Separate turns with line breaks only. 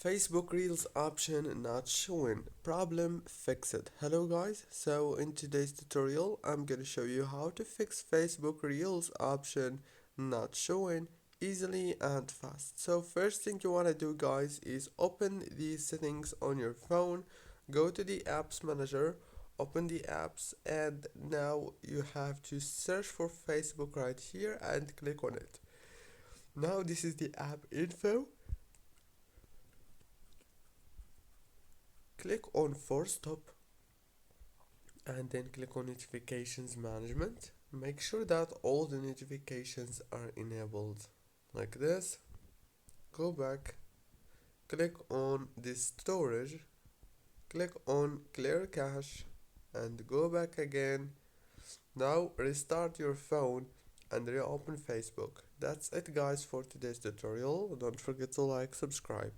Facebook Reels option not showing. Problem fixed. Hello guys, so in today's tutorial I'm gonna show you how to fix Facebook Reels option not showing easily and fast. So first thing you wanna do guys is open the settings on your phone, go to the apps manager, open the apps, and now you have to search for Facebook right here and click on it. Now this is the app info. Click on force stop and then click on notifications management. Make sure that all the notifications are enabled like this. Go back, click on the storage, click on clear cache and go back again. Now restart your phone and reopen Facebook. That's it guys for today's tutorial. Don't forget to like, subscribe.